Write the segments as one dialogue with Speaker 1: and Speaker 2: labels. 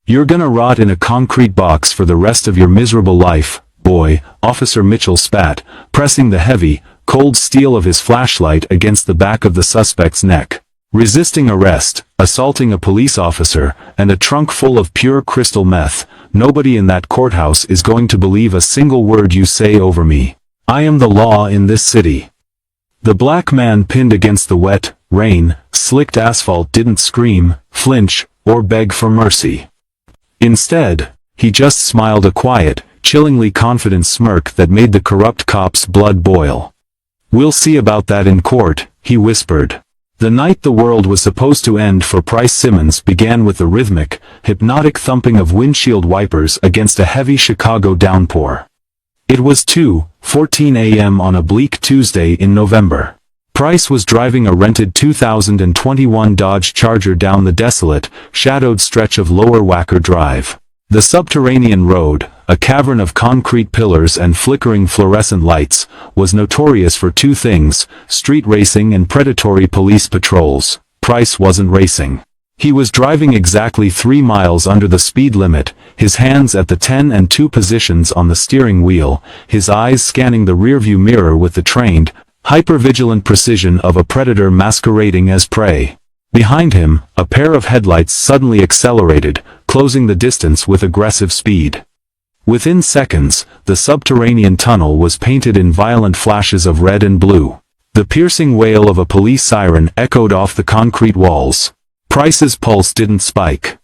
Speaker 1: "You're gonna rot in a concrete box for the rest of your miserable life, boy," Officer Mitchell spat, pressing the heavy, cold steel of his flashlight against the back of the suspect's neck. "Resisting arrest, assaulting a police officer, and a trunk full of pure crystal meth. Nobody in that courthouse is going to believe a single word you say over me. I am the law in this city." The black man pinned against the wet, rain-slicked asphalt didn't scream, flinch, or beg for mercy. Instead, he just smiled a quiet, chillingly confident smirk that made the corrupt cop's blood boil. "We'll see about that in court," he whispered. The night the world was supposed to end for Price Simmons began with the rhythmic, hypnotic thumping of windshield wipers against a heavy Chicago downpour. It was 2:14 a.m. on a bleak Tuesday in November. Price was driving a rented 2021 Dodge Charger down the desolate, shadowed stretch of Lower Wacker Drive. The subterranean road, a cavern of concrete pillars and flickering fluorescent lights, was notorious for two things: street racing and predatory police patrols. Price wasn't racing. He was driving exactly 3 miles under the speed limit, his hands at the 10 and 2 positions on the steering wheel, his eyes scanning the rearview mirror with the trained, hyper-vigilant precision of a predator masquerading as prey. Behind him, a pair of headlights suddenly accelerated, closing the distance with aggressive speed. Within seconds, the subterranean tunnel was painted in violent flashes of red and blue. The piercing wail of a police siren echoed off the concrete walls. Price's pulse didn't spike.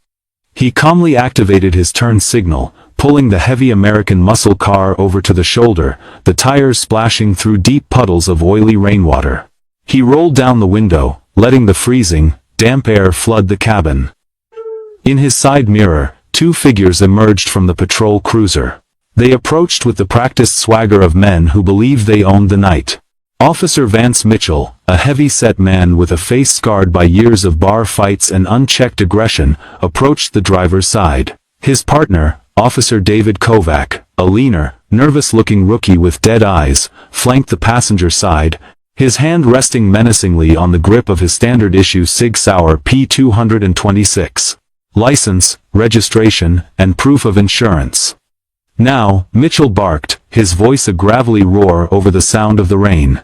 Speaker 1: He calmly activated his turn signal, pulling the heavy American muscle car over to the shoulder, the tires splashing through deep puddles of oily rainwater. He rolled down the window, letting the freezing, damp air flood the cabin. In his side mirror, 2 figures emerged from the patrol cruiser. They approached with the practiced swagger of men who believed they owned the night. Officer Vance Mitchell, a heavy-set man with a face scarred by years of bar fights and unchecked aggression, approached the driver's side. His partner, Officer David Kovac, a leaner, nervous-looking rookie with dead eyes, flanked the passenger side, his hand resting menacingly on the grip of his standard-issue Sig Sauer P226. License, registration, and proof of insurance. "Now," Mitchell barked, his voice a gravelly roar over the sound of the rain.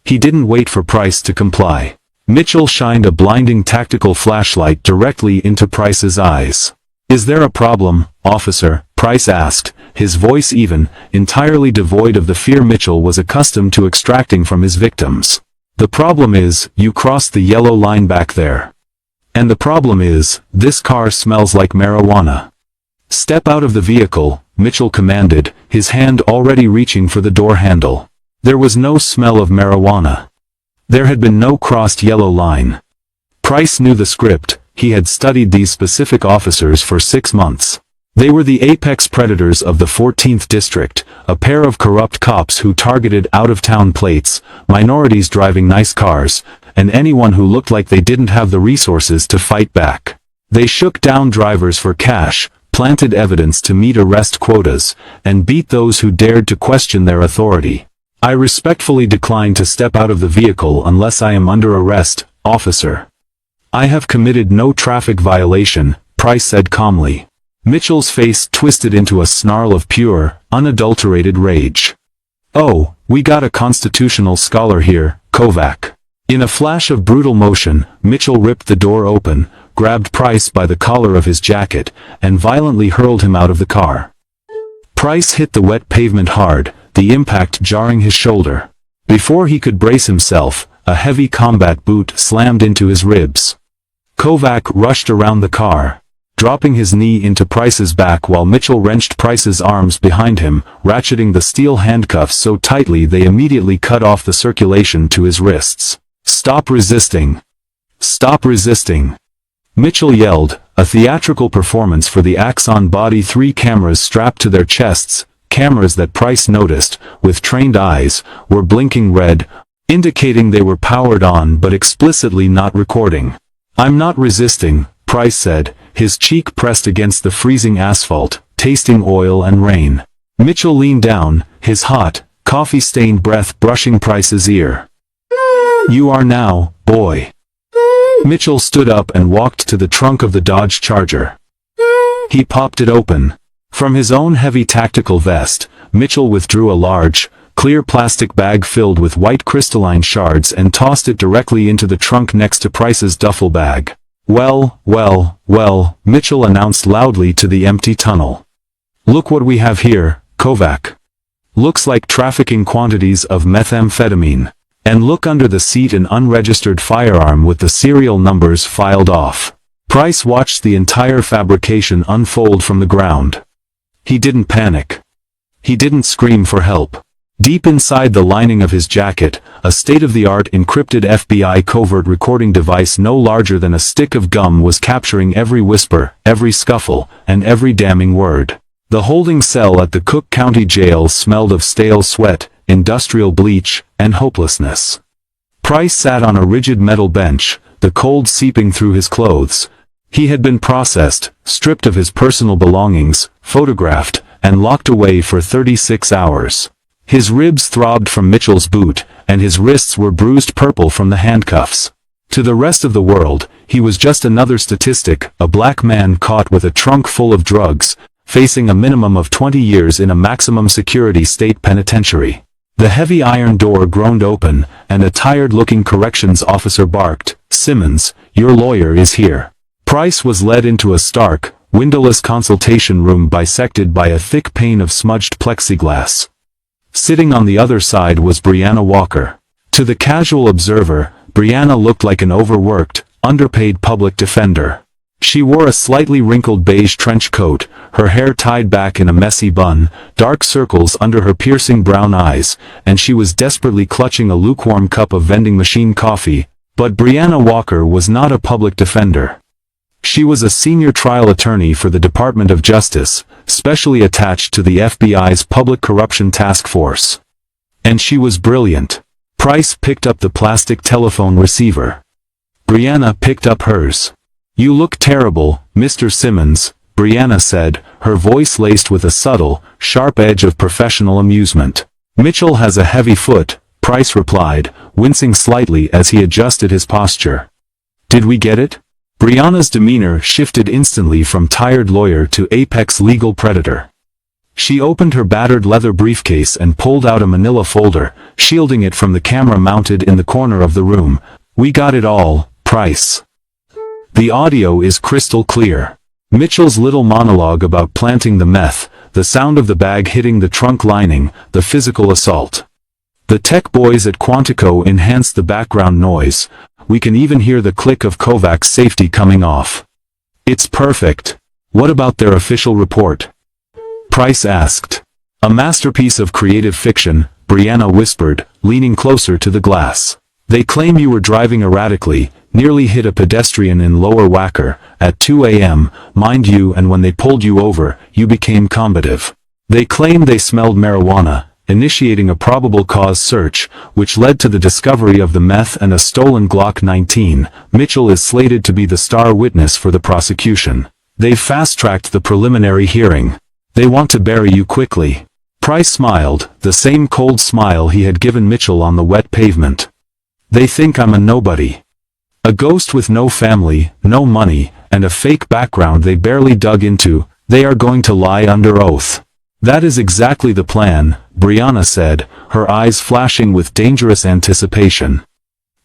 Speaker 1: He didn't wait for Price to comply. Mitchell shined a blinding tactical flashlight directly into Price's eyes. "Is there a problem, officer?" Price asked, his voice even, entirely devoid of the fear Mitchell was accustomed to extracting from his victims. "The problem is, you crossed the yellow line back there. And the problem is, this car smells like marijuana." "Step out of the vehicle," Mitchell commanded, his hand already reaching for the door handle. There was no smell of marijuana. There had been no crossed yellow line. Price knew the script. He had studied these specific officers for 6 months. They were the apex predators of the 14th District, a pair of corrupt cops who targeted out-of-town plates, minorities driving nice cars, and anyone who looked like they didn't have the resources to fight back. They shook down drivers for cash, planted evidence to meet arrest quotas, and beat those who dared to question their authority. "I respectfully decline to step out of the vehicle unless I am under arrest, officer." "I have committed no traffic violation," Price said calmly. Mitchell's face twisted into a snarl of pure, unadulterated rage. "Oh, we got a constitutional scholar here, Kovac." In a flash of brutal motion, Mitchell ripped the door open, grabbed Price by the collar of his jacket, and violently hurled him out of the car. Price hit the wet pavement hard, the impact jarring his shoulder. Before he could brace himself, a heavy combat boot slammed into his ribs. Kovac rushed around the car, dropping his knee into Price's back while Mitchell wrenched Price's arms behind him, ratcheting the steel handcuffs so tightly they immediately cut off the circulation to his wrists. "Stop resisting! Stop resisting!" Mitchell yelled, a theatrical performance for the Axon Body 3 cameras strapped to their chests, cameras that Price noticed, with trained eyes, were blinking red, indicating they were powered on but explicitly not recording. "I'm not resisting," Price said, his cheek pressed against the freezing asphalt, tasting oil and rain. Mitchell leaned down, his hot, coffee-stained breath brushing Price's ear. "You are now, boy." Mitchell stood up and walked to the trunk of the Dodge Charger. He popped it open. From his own heavy tactical vest, Mitchell withdrew a large, clear plastic bag filled with white crystalline shards and tossed it directly into the trunk next to Price's duffel bag. "Well, well, well," Mitchell announced loudly to the empty tunnel. "Look what we have here, Kovac. Looks like trafficking quantities of methamphetamine. And look under the seat, an unregistered firearm with the serial numbers filed off." Price watched the entire fabrication unfold from the ground. He didn't panic. He didn't scream for help. Deep inside the lining of his jacket, a state-of-the-art encrypted FBI covert recording device no larger than a stick of gum was capturing every whisper, every scuffle, and every damning word. The holding cell at the Cook County Jail smelled of stale sweat, industrial bleach, and hopelessness. Price sat on a rigid metal bench, the cold seeping through his clothes. He had been processed, stripped of his personal belongings, photographed, and locked away for 36 hours. His ribs throbbed from Mitchell's boot, and his wrists were bruised purple from the handcuffs. To the rest of the world, he was just another statistic, a black man caught with a trunk full of drugs, facing a minimum of 20 years in a maximum security state penitentiary. The heavy iron door groaned open, and a tired-looking corrections officer barked, "Simmons, your lawyer is here." Price was led into a stark, windowless consultation room bisected by a thick pane of smudged plexiglass. Sitting on the other side was Brianna Walker. To the casual observer, Brianna looked like an overworked, underpaid public defender. She wore a slightly wrinkled beige trench coat, her hair tied back in a messy bun, dark circles under her piercing brown eyes, and she was desperately clutching a lukewarm cup of vending machine coffee. But Brianna Walker was not a public defender. She was a senior trial attorney for the Department of Justice, specially attached to the FBI's Public Corruption Task Force. And she was brilliant. Price picked up the plastic telephone receiver. Brianna picked up hers. "You look terrible, Mr. Simmons," Brianna said, her voice laced with a subtle, sharp edge of professional amusement. "Mitchell has a heavy foot," Price replied, wincing slightly as he adjusted his posture. "Did we get it?" Brianna's demeanor shifted instantly from tired lawyer to apex legal predator. She opened her battered leather briefcase and pulled out a manila folder, shielding it from the camera mounted in the corner of the room. "We got it all, Price. The audio is crystal clear. Mitchell's little monologue about planting the meth, the sound of the bag hitting the trunk lining, the physical assault. The tech boys at Quantico enhanced the background noise. We can even hear the click of Kovac's safety coming off. It's perfect. What about their official report?" Price asked. "A masterpiece of creative fiction," Brianna whispered, leaning closer to the glass. "They claim you were driving erratically, nearly hit a pedestrian in Lower Wacker, at 2 a.m., mind you, and when they pulled you over, you became combative. They claim they smelled marijuana, initiating a probable cause search, which led to the discovery of the meth and a stolen Glock 19. Mitchell is slated to be the star witness for the prosecution. They've fast-tracked the preliminary hearing. They want to bury you quickly." Price smiled, the same cold smile he had given Mitchell on the wet pavement. "They think I'm a nobody. A ghost with no family, no money, and a fake background they barely dug into. They are going to lie under oath." "That is exactly the plan," Brianna said, her eyes flashing with dangerous anticipation.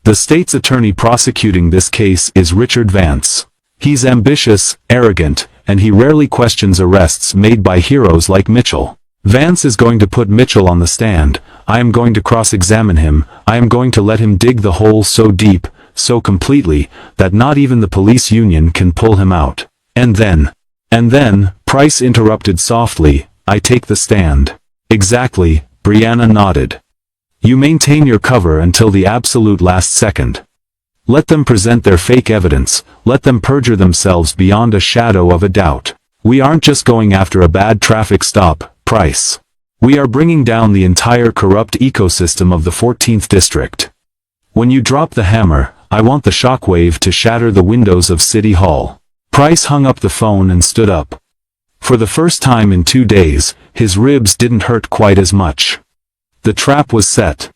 Speaker 1: "The state's attorney prosecuting this case is Richard Vance. He's ambitious, arrogant, and he rarely questions arrests made by heroes like Mitchell. Vance is going to put Mitchell on the stand. I am going to cross-examine him. I am going to let him dig the hole so deep, so completely, that not even the police union can pull him out. And then, Price interrupted softly, "I take the stand." "Exactly," Brianna nodded. "You maintain your cover until the absolute last second. Let them present their fake evidence, let them perjure themselves beyond a shadow of a doubt. We aren't just going after a bad traffic stop, Price. We are bringing down the entire corrupt ecosystem of the 14th District. When you drop the hammer, I want the shockwave to shatter the windows of City Hall." Price hung up the phone and stood up. For the first time in 2 days, his ribs didn't hurt quite as much. The trap was set.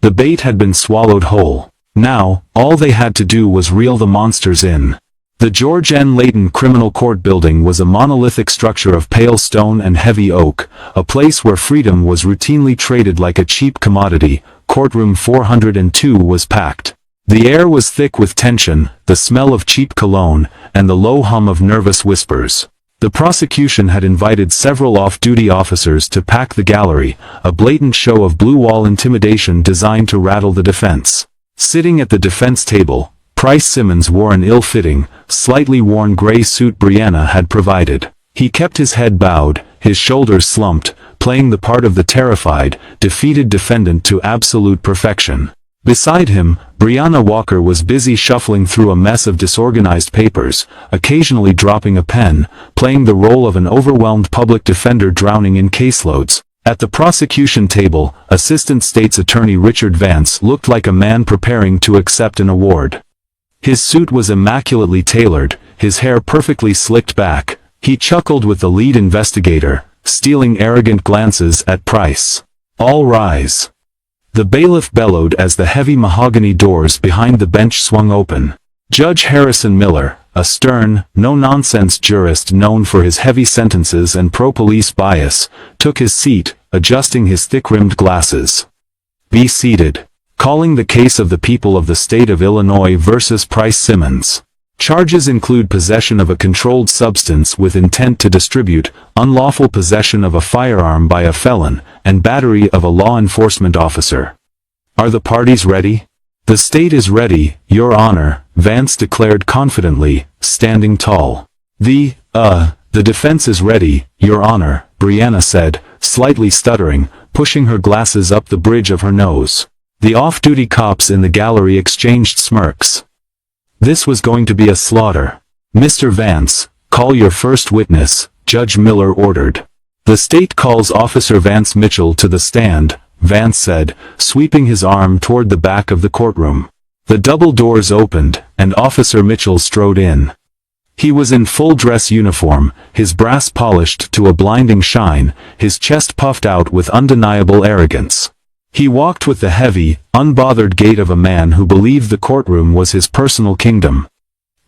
Speaker 1: The bait had been swallowed whole. Now, all they had to do was reel the monsters in. The George N. Layton Criminal Court building was a monolithic structure of pale stone and heavy oak, a place where freedom was routinely traded like a cheap commodity. Courtroom 402 was packed. The air was thick with tension, the smell of cheap cologne, and the low hum of nervous whispers. The prosecution had invited several off-duty officers to pack the gallery, a blatant show of blue-wall intimidation designed to rattle the defense. Sitting at the defense table, Price Simmons wore an ill-fitting, slightly worn gray suit Brianna had provided. He kept his head bowed, his shoulders slumped, playing the part of the terrified, defeated defendant to absolute perfection. Beside him, Brianna Walker was busy shuffling through a mess of disorganized papers, occasionally dropping a pen, playing the role of an overwhelmed public defender drowning in caseloads. At the prosecution table, Assistant State's Attorney Richard Vance looked like a man preparing to accept an award. His suit was immaculately tailored, his hair perfectly slicked back. He chuckled with the lead investigator, stealing arrogant glances at Price. "All rise." The bailiff bellowed as the heavy mahogany doors behind the bench swung open. Judge Harrison Miller, a stern, no-nonsense jurist known for his heavy sentences and pro-police bias, took his seat, adjusting his thick-rimmed glasses. "Be seated." Calling the case of the people of the state of Illinois versus Price Simmons. Charges include possession of a controlled substance with intent to distribute, unlawful possession of a firearm by a felon, and battery of a law enforcement officer. "Are the parties ready?" "The state is ready, Your Honor," Vance declared confidently, standing tall. The defense is ready, Your Honor," Brianna said, slightly stuttering, pushing her glasses up the bridge of her nose. The off-duty cops in the gallery exchanged smirks. This was going to be a slaughter. "Mr. Vance, call your first witness," Judge Miller ordered. "The state calls Officer Vance Mitchell to the stand," Vance said, sweeping his arm toward the back of the courtroom. The double doors opened, and Officer Mitchell strode in. He was in full dress uniform, his brass polished to a blinding shine, his chest puffed out with undeniable arrogance. He walked with the heavy, unbothered gait of a man who believed the courtroom was his personal kingdom.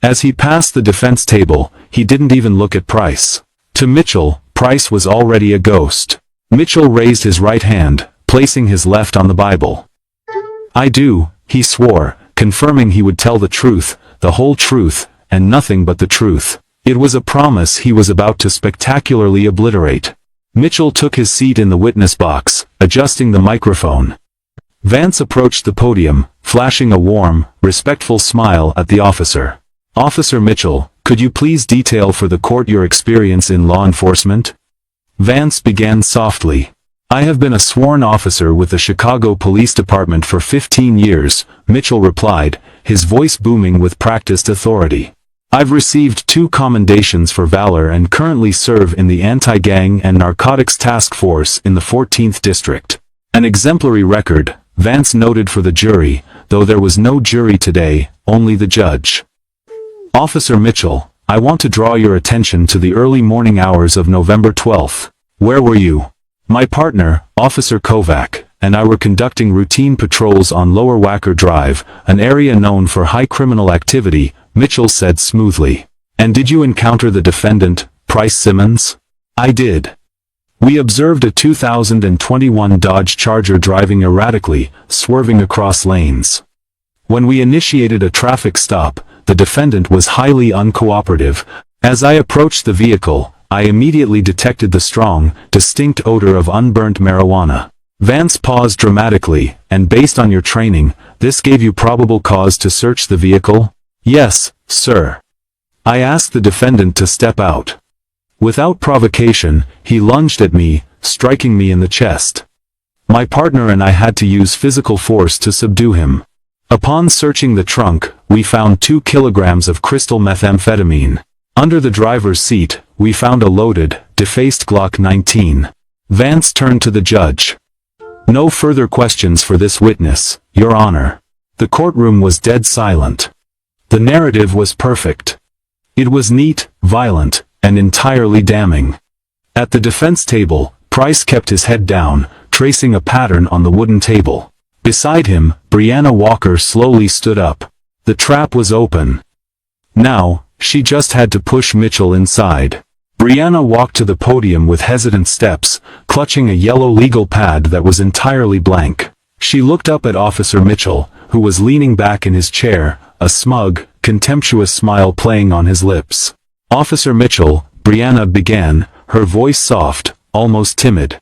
Speaker 1: As he passed the defense table, he didn't even look at Price. To Mitchell, Price was already a ghost. Mitchell raised his right hand, placing his left on the Bible. "I do," he swore, confirming he would tell the truth, the whole truth, and nothing but the truth. It was a promise he was about to spectacularly obliterate. Mitchell took his seat in the witness box, adjusting the microphone. Vance approached the podium, flashing a warm, respectful smile at the officer. "Officer Mitchell, could you please detail for the court your experience in law enforcement?" Vance began softly. "I have been a sworn officer with the Chicago Police Department for 15 years, Mitchell replied, his voice booming with practiced authority. "I've received 2 commendations for valor and currently serve in the Anti-Gang and Narcotics Task Force in the 14th District. An exemplary record," Vance noted for the jury, though there was no jury today, only the judge. "Officer Mitchell, I want to draw your attention to the early morning hours of November 12th. Where were you?" "My partner, Officer Kovac, and I were conducting routine patrols on Lower Wacker Drive, an area known for high criminal activity," Mitchell said smoothly. "And did you encounter the defendant, Price Simmons?" "I did. We observed a 2021 Dodge Charger driving erratically, swerving across lanes. When we initiated a traffic stop, the defendant was highly uncooperative. As I approached the vehicle, I immediately detected the strong, distinct odor of unburnt marijuana." Vance paused dramatically, "And based on your training, this gave you probable cause to search the vehicle?" "Yes, sir." I asked the defendant to step out. Without provocation, he lunged at me, striking me in the chest. My partner and I had to use physical force to subdue him. Upon searching the trunk, we found 2 kilograms of crystal methamphetamine. Under the driver's seat, we found a loaded, defaced Glock 19. Vance turned to the judge. "No further questions for this witness, Your Honor." The courtroom was dead silent. The narrative was perfect. It was neat, violent, and entirely damning. At the defense table, Price kept his head down, tracing a pattern on the wooden table. Beside him, Brianna Walker slowly stood up. The trap was open. Now, She just had to push Mitchell inside. Brianna walked to the podium with hesitant steps, clutching a yellow legal pad that was entirely blank. She looked up at Officer Mitchell, who was leaning back in his chair, a smug, contemptuous smile playing on his lips. "Officer Mitchell," Brianna began, her voice soft, almost timid.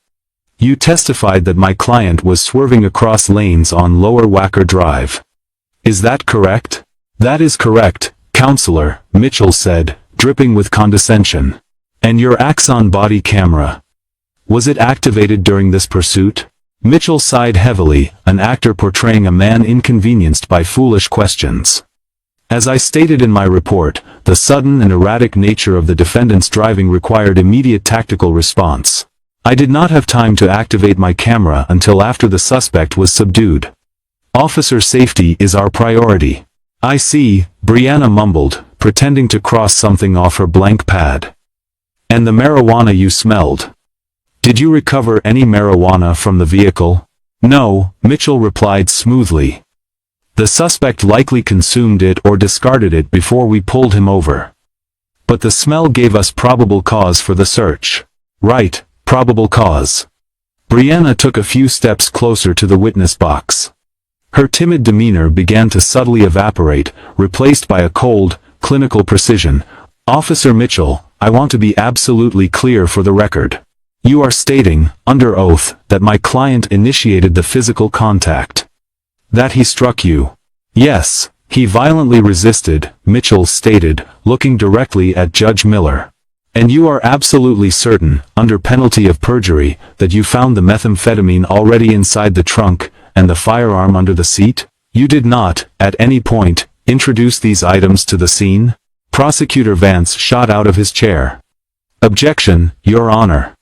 Speaker 1: "You testified that my client was swerving across lanes on Lower Wacker Drive. Is that correct?" "That is correct, Counselor," Mitchell said, dripping with condescension. "And your Axon body camera? Was it activated during this pursuit?" Mitchell sighed heavily, an actor portraying a man inconvenienced by foolish questions. "As I stated in my report, the sudden and erratic nature of the defendant's driving required immediate tactical response. I did not have time to activate my camera until after the suspect was subdued. Officer safety is our priority." "I see," Brianna mumbled, pretending to cross something off her blank pad. "And the marijuana you smelled. Did you recover any marijuana from the vehicle?" "No," Mitchell replied smoothly. "The suspect likely consumed it or discarded it before we pulled him over. But the smell gave us probable cause for the search." "Right, probable cause." Brianna took a few steps closer to the witness box. Her timid demeanor began to subtly evaporate, replaced by a cold, clinical precision. "Officer Mitchell, I want to be absolutely clear for the record. You are stating, under oath, that my client initiated the physical contact. That he struck you?" "Yes, he violently resisted," Mitchell stated, looking directly at Judge Miller. "And you are absolutely certain, under penalty of perjury, that you found the methamphetamine already inside the trunk, and the firearm under the seat? You did not, at any point, introduce these items to the scene?" Prosecutor Vance shot out of his chair. "Objection, Your Honor.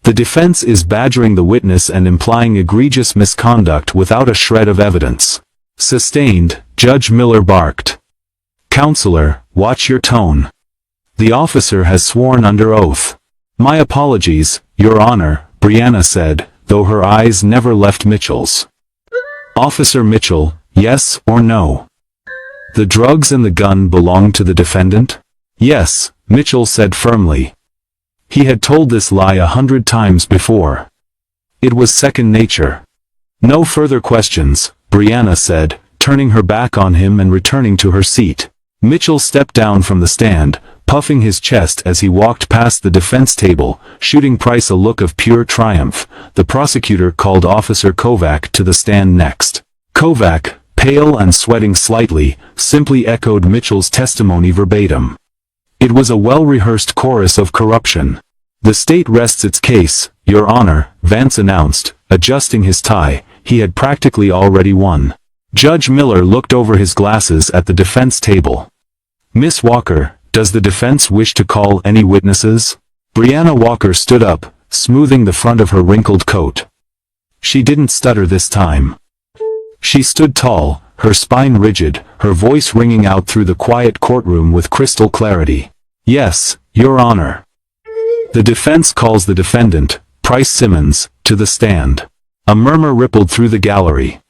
Speaker 1: The defense is badgering the witness and implying egregious misconduct without a shred of evidence." "Sustained," Judge Miller barked. "Counselor, watch your tone. The officer has sworn under oath." "My apologies, Your Honor," Brianna said, though her eyes never left Mitchell's. "Officer Mitchell, yes or no? The drugs and the gun belong to the defendant?" "Yes," Mitchell said firmly. He had told this lie 100 times before. It was second nature. "No further questions," Brianna said, turning her back on him and returning to her seat. Mitchell stepped down from the stand, puffing his chest as he walked past the defense table, shooting Price a look of pure triumph. The prosecutor called Officer Kovac to the stand next. Kovac, pale and sweating slightly, simply echoed Mitchell's testimony verbatim. It was a well-rehearsed chorus of corruption. "The state rests its case, Your Honor," Vance announced, adjusting his tie. He had practically already won. Judge Miller looked over his glasses at the defense table. "Miss Walker, does the defense wish to call any witnesses?" Brianna Walker stood up, smoothing the front of her wrinkled coat. She didn't stutter this time. She stood tall, her spine rigid, her voice ringing out through the quiet courtroom with crystal clarity. "Yes, Your Honor." The defense calls the defendant, Price Simmons, to the stand. A murmur rippled through the gallery.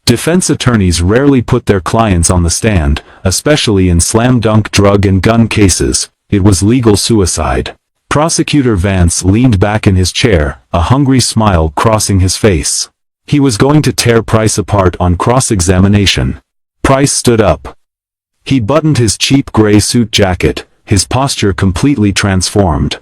Speaker 1: Defense attorneys rarely put their clients on the stand, especially in slam-dunk drug and gun cases. It was legal suicide. Prosecutor Vance leaned back in his chair, a hungry smile crossing his face. He was going to tear Price apart on cross-examination. Price stood up. He buttoned his cheap gray suit jacket, his posture completely transformed.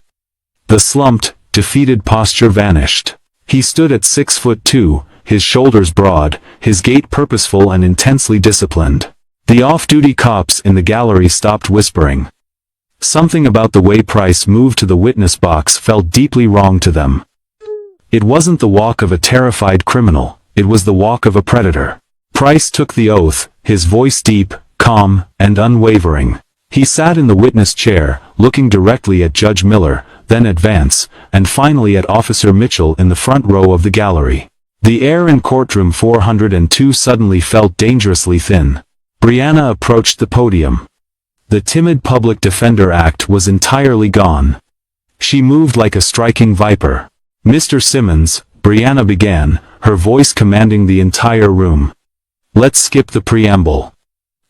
Speaker 1: The slumped, defeated posture vanished. He stood at 6'2", his shoulders broad, his gait purposeful and intensely disciplined. The off-duty cops in the gallery stopped whispering. Something about the way Price moved to the witness box felt deeply wrong to them. It wasn't the walk of a terrified criminal, it was the walk of a predator. Price took the oath, his voice deep, calm, and unwavering. He sat in the witness chair, looking directly at Judge Miller, then at Vance, and finally at Officer Mitchell in the front row of the gallery. The air in courtroom 402 suddenly felt dangerously thin. Brianna approached the podium. The timid public defender act was entirely gone. She moved like a striking viper. "Mr. Simmons," Brianna began, her voice commanding the entire room. "Let's skip the preamble.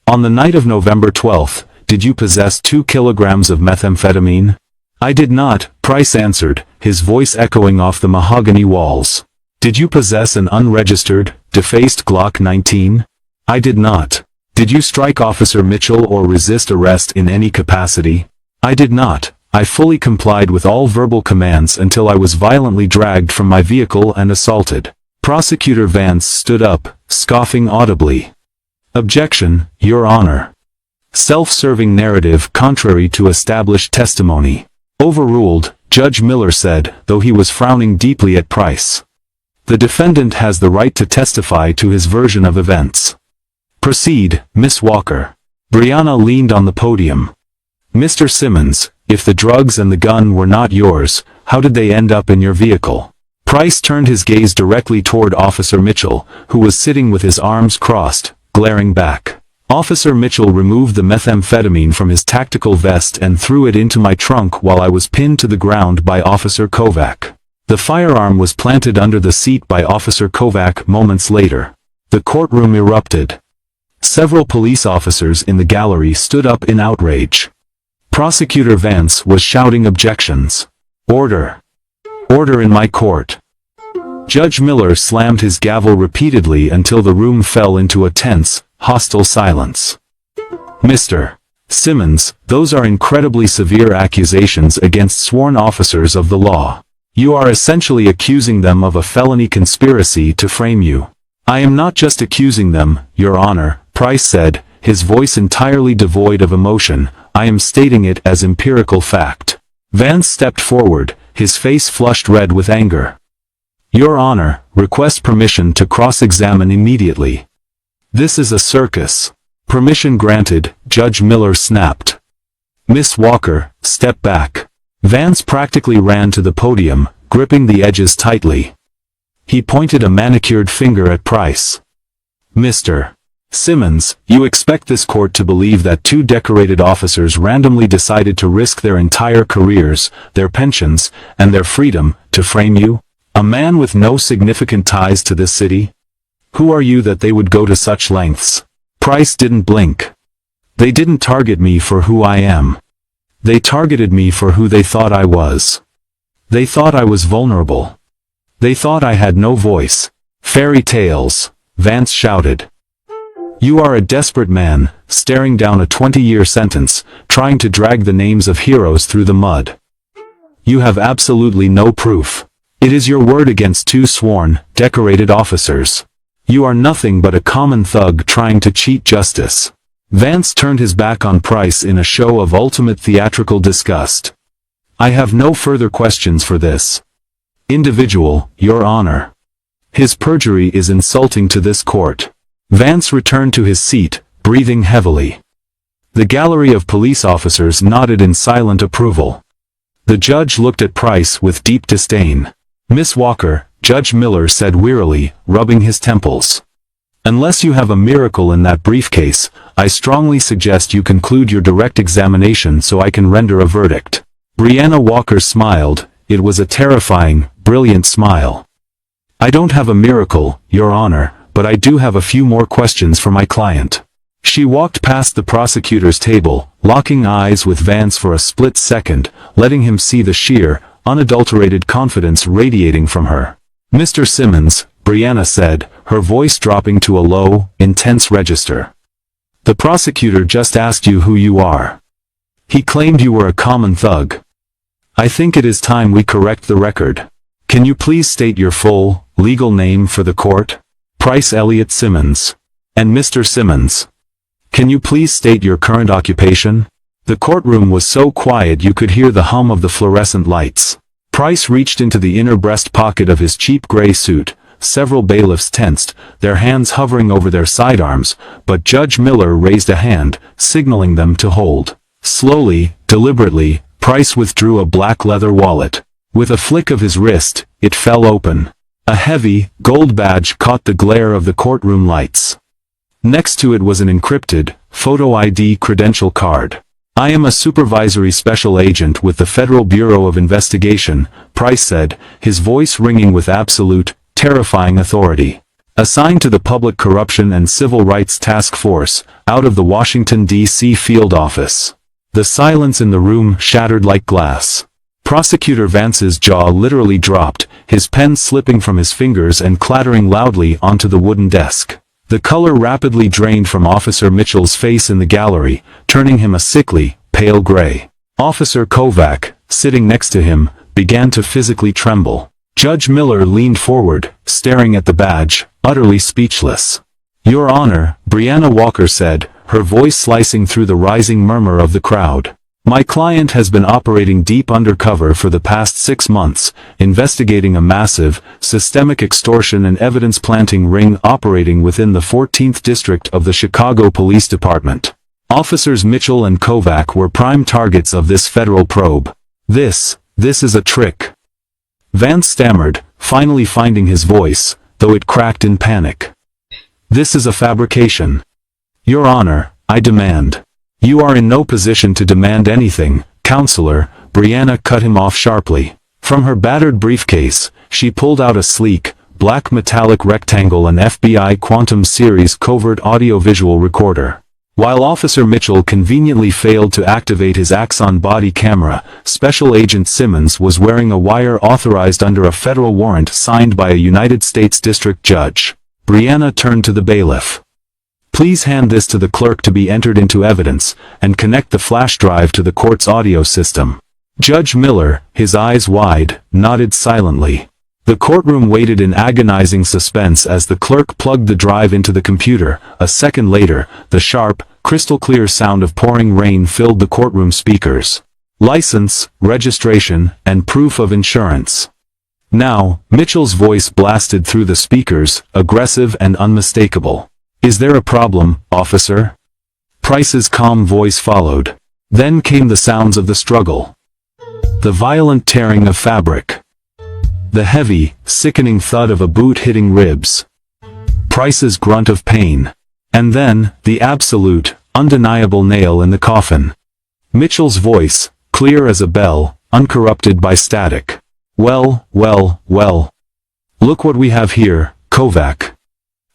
Speaker 1: On the night of November 12th, did you possess 2 kilograms of methamphetamine? I did not, Price answered, his voice echoing off the mahogany walls. Did you possess an unregistered, defaced Glock 19? I did not. Did you strike Officer Mitchell or resist arrest in any capacity? I did not. I fully complied with all verbal commands until I was violently dragged from my vehicle and assaulted. Prosecutor Vance stood up, scoffing audibly. Objection, Your Honor. Self-serving narrative contrary to established testimony. Overruled, Judge Miller said, though he was frowning deeply at Price. The defendant has the right to testify to his version of events. Proceed, Miss Walker. Brianna leaned on the podium. Mr. Simmons, if the drugs and the gun were not yours, how did they end up in your vehicle? Price turned his gaze directly toward Officer Mitchell, who was sitting with his arms crossed, glaring back. Officer Mitchell removed the methamphetamine from his tactical vest and threw it into my trunk while I was pinned to the ground by Officer Kovac. The firearm was planted under the seat by Officer Kovac moments later. The courtroom erupted. Several police officers in the gallery stood up in outrage. Prosecutor Vance was shouting objections. Order. Order in my court. Judge Miller slammed his gavel repeatedly until the room fell into a tense, hostile silence. Mr. Simmons, those are incredibly severe accusations against sworn officers of the law. You are essentially accusing them of a felony conspiracy to frame you. I am not just accusing them, Your Honor, Price said, his voice entirely devoid of emotion. I am stating it as empirical fact. Vance stepped forward, his face flushed red with anger. Your Honor, request permission to cross-examine immediately. This is a circus. Permission granted, Judge Miller snapped. Miss Walker, step back. Vance practically ran to the podium, gripping the edges tightly. He pointed a manicured finger at Price. Mr. Simmons, you expect this court to believe that 2 decorated officers randomly decided to risk their entire careers, their pensions, and their freedom, to frame you? A man with no significant ties to this city? Who are you that they would go to such lengths? Price didn't blink. They didn't target me for who I am. They targeted me for who they thought I was. They thought I was vulnerable. They thought I had no voice. Fairy tales, Vance shouted. You are a desperate man, staring down a 20-year sentence, trying to drag the names of heroes through the mud. You have absolutely no proof. It is your word against 2 sworn, decorated officers. You are nothing but a common thug trying to cheat justice. Vance turned his back on Price in a show of ultimate theatrical disgust. I have no further questions for this individual, Your Honor. His perjury is insulting to this court. Vance returned to his seat, breathing heavily. The gallery of police officers nodded in silent approval. The judge looked at Price with deep disdain. Miss Walker, Judge Miller said wearily, rubbing his temples. Unless you have a miracle in that briefcase, I strongly suggest you conclude your direct examination so I can render a verdict. Brianna Walker smiled. It was a terrifying, brilliant smile. I don't have a miracle, Your Honor, but I do have a few more questions for my client. She walked past the prosecutor's table, locking eyes with Vance for a split second, letting him see the sheer, unadulterated confidence radiating from her. Mr. Simmons, Brianna said, her voice dropping to a low, intense register. The prosecutor just asked you who you are. He claimed you were a common thug. I think it is time we correct the record. Can you please state your full, legal name for the court? Price Elliott Simmons. And Mr. Simmons. Can you please state your current occupation? The courtroom was so quiet you could hear the hum of the fluorescent lights. Price reached into the inner breast pocket of his cheap gray suit. Several bailiffs tensed, their hands hovering over their sidearms, but Judge Miller raised a hand, signaling them to hold. Slowly, deliberately, Price withdrew a black leather wallet. With a flick of his wrist, it fell open. A heavy, gold badge caught the glare of the courtroom lights. Next to it was an encrypted, photo ID credential card. I am a supervisory special agent with the Federal Bureau of Investigation, Price said, his voice ringing with absolute, terrifying authority. Assigned to the Public Corruption and Civil Rights Task Force, out of the Washington, D.C. field office. The silence in the room shattered like glass. Prosecutor Vance's jaw literally dropped, his pen slipping from his fingers and clattering loudly onto the wooden desk. The color rapidly drained from Officer Mitchell's face in the gallery, turning him a sickly, pale gray. Officer Kovac, sitting next to him, began to physically tremble. Judge Miller leaned forward, staring at the badge, utterly speechless. "Your Honor," Brianna Walker said, her voice slicing through the rising murmur of the crowd. "My client has been operating deep undercover for the past 6 months, investigating a massive, systemic extortion and evidence-planting ring operating within the 14th District of the Chicago Police Department. Officers Mitchell and Kovac were prime targets of this federal probe. This is a trick." Vance stammered, finally finding his voice, though it cracked in panic. "This is a fabrication. Your Honor, I demand." "You are in no position to demand anything, Counselor," Brianna cut him off sharply. From her battered briefcase, she pulled out a sleek, black metallic rectangle and FBI Quantum Series covert audiovisual recorder. While Officer Mitchell conveniently failed to activate his Axon body camera, Special Agent Simmons was wearing a wire authorized under a federal warrant signed by a United States District Judge. Brianna turned to the bailiff. "Please hand this to the clerk to be entered into evidence, and connect the flash drive to the court's audio system." Judge Miller, his eyes wide, nodded silently. The courtroom waited in agonizing suspense as the clerk plugged the drive into the computer. A second later, the sharp, crystal-clear sound of pouring rain filled the courtroom speakers. "License, registration, and proof of insurance." Now, Mitchell's voice blasted through the speakers, aggressive and unmistakable. "Is there a problem, officer?" Price's calm voice followed. Then came the sounds of the struggle. The violent tearing of fabric. The heavy, sickening thud of a boot hitting ribs. Price's grunt of pain. And then, the absolute, undeniable nail in the coffin. Mitchell's voice, clear as a bell, uncorrupted by static. Well. Look what we have here, Kovac.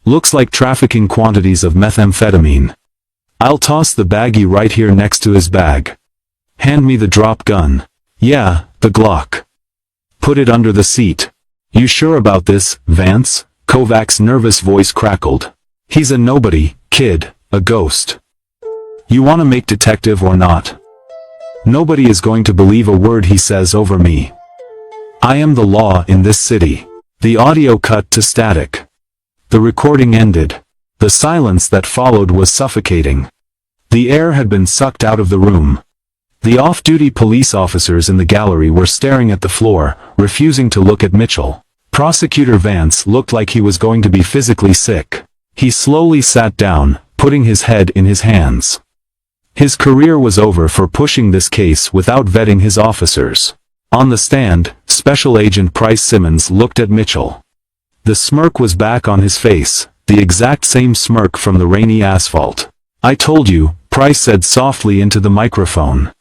Speaker 1: Looks like trafficking quantities of methamphetamine. I'll toss the baggie right here next to his bag. Hand me the drop gun. Yeah, the Glock. Put it under the seat. You sure about this, Vance? Kovac's nervous voice crackled. He's a nobody, kid, a ghost. You want to make detective or not? Nobody is going to believe a word he says over me. I am the law in this city. The audio cut to static. The recording ended. The silence that followed was suffocating. The air had been sucked out of the room. The off-duty police officers in the gallery were staring at the floor, refusing to look at Mitchell. Prosecutor Vance looked like he was going to be physically sick. He slowly sat down, putting his head in his hands. His career was over for pushing this case without vetting his officers. On the stand, Special Agent Price Simmons looked at Mitchell. The smirk was back on his face, the exact same smirk from the rainy asphalt. I told you, Price said softly into the microphone.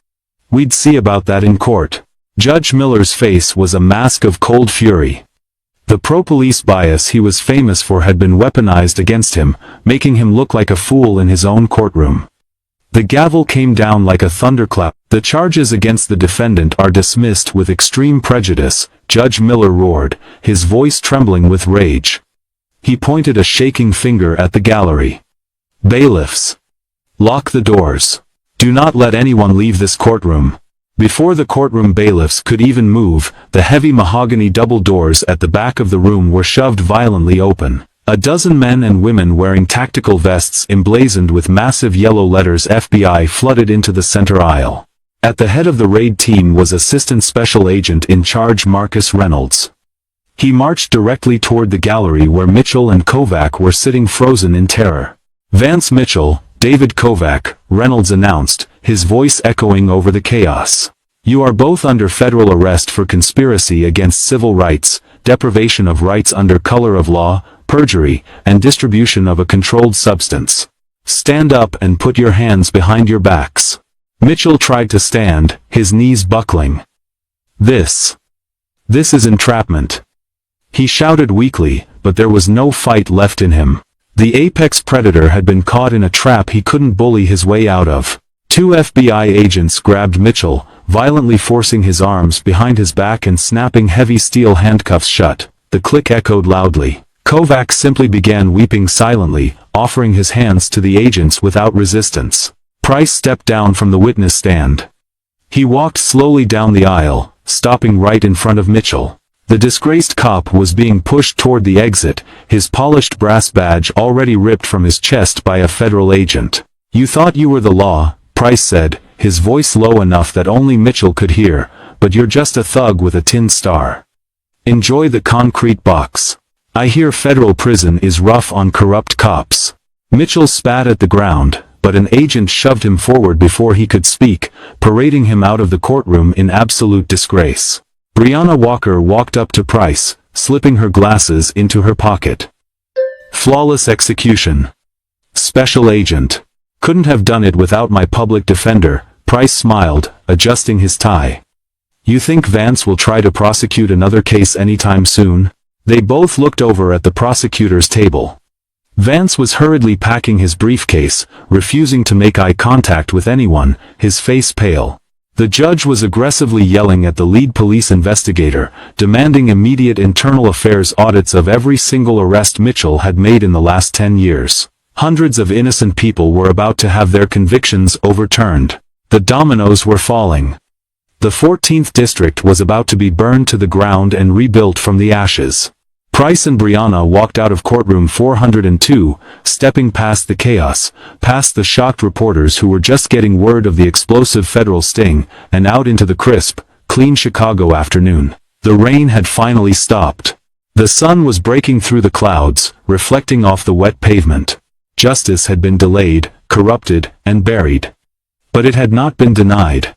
Speaker 1: We'd see about that in court. Judge Miller's face was a mask of cold fury. The pro-police bias he was famous for had been weaponized against him, making him look like a fool in his own courtroom. The gavel came down like a thunderclap. The charges against the defendant are dismissed with extreme prejudice, Judge Miller roared, his voice trembling with rage. He pointed a shaking finger at the gallery. Bailiffs. Lock the doors. Do not let anyone leave this courtroom. Before the courtroom bailiffs could even move, the heavy mahogany double doors at the back of the room were shoved violently open. A dozen men and women wearing tactical vests emblazoned with massive yellow letters FBI flooded into the center aisle. At the head of the raid team was Assistant Special Agent in Charge Marcus Reynolds. He marched directly toward the gallery where Mitchell and Kovac were sitting frozen in terror. Vance Mitchell, David Kovac, Reynolds announced, his voice echoing over the chaos. You are both under federal arrest for conspiracy against civil rights, deprivation of rights under color of law, perjury, and distribution of a controlled substance. Stand up and put your hands behind your backs. Mitchell tried to stand, his knees buckling. This is entrapment. He shouted weakly, but there was no fight left in him. The apex predator had been caught in a trap he couldn't bully his way out of. Two FBI agents grabbed Mitchell, violently forcing his arms behind his back and snapping heavy steel handcuffs shut. The click echoed loudly. Kovac simply began weeping silently, offering his hands to the agents without resistance. Price stepped down from the witness stand. He walked slowly down the aisle, stopping right in front of Mitchell. The disgraced cop was being pushed toward the exit, his polished brass badge already ripped from his chest by a federal agent. "You thought you were the law," Price said, his voice low enough that only Mitchell could hear, "but you're just a thug with a tin star. Enjoy the concrete box. I hear federal prison is rough on corrupt cops." Mitchell spat at the ground, but an agent shoved him forward before he could speak, parading him out of the courtroom in absolute disgrace. Brianna Walker walked up to Price, slipping her glasses into her pocket. "Flawless execution. Special agent. Couldn't have done it without my public defender," Price smiled, adjusting his tie. "You think Vance will try to prosecute another case anytime soon?" They both looked over at the prosecutor's table. Vance was hurriedly packing his briefcase, refusing to make eye contact with anyone, his face pale. The judge was aggressively yelling at the lead police investigator, demanding immediate internal affairs audits of every single arrest Mitchell had made in the last 10 years. Hundreds of innocent people were about to have their convictions overturned. The dominoes were falling. The 14th district was about to be burned to the ground and rebuilt from the ashes. Price and Brianna walked out of courtroom 402, stepping past the chaos, past the shocked reporters who were just getting word of the explosive federal sting, and out into the crisp, clean Chicago afternoon. The rain had finally stopped. The sun was breaking through the clouds, reflecting off the wet pavement. Justice had been delayed, corrupted, and buried. But it had not been denied.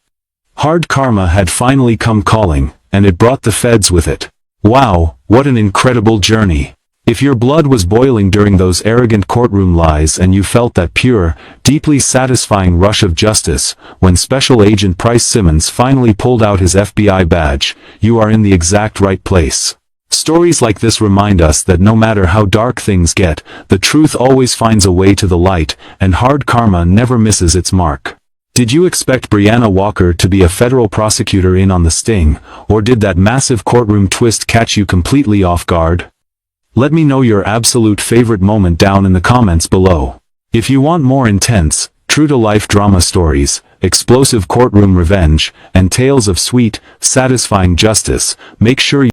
Speaker 1: Hard karma had finally come calling, and it brought the feds with it. Wow, what an incredible journey. If your blood was boiling during those arrogant courtroom lies and you felt that pure, deeply satisfying rush of justice, when Special Agent Price Simmons finally pulled out his FBI badge, you are in the exact right place. Stories like this remind us that no matter how dark things get, the truth always finds a way to the light, and hard karma never misses its mark. Did you expect Brianna Walker to be a federal prosecutor in on the sting, or did that massive courtroom twist catch you completely off guard? Let me know your absolute favorite moment down in the comments below. If you want more intense, true-to-life drama stories, explosive courtroom revenge, and tales of sweet, satisfying justice, make sure you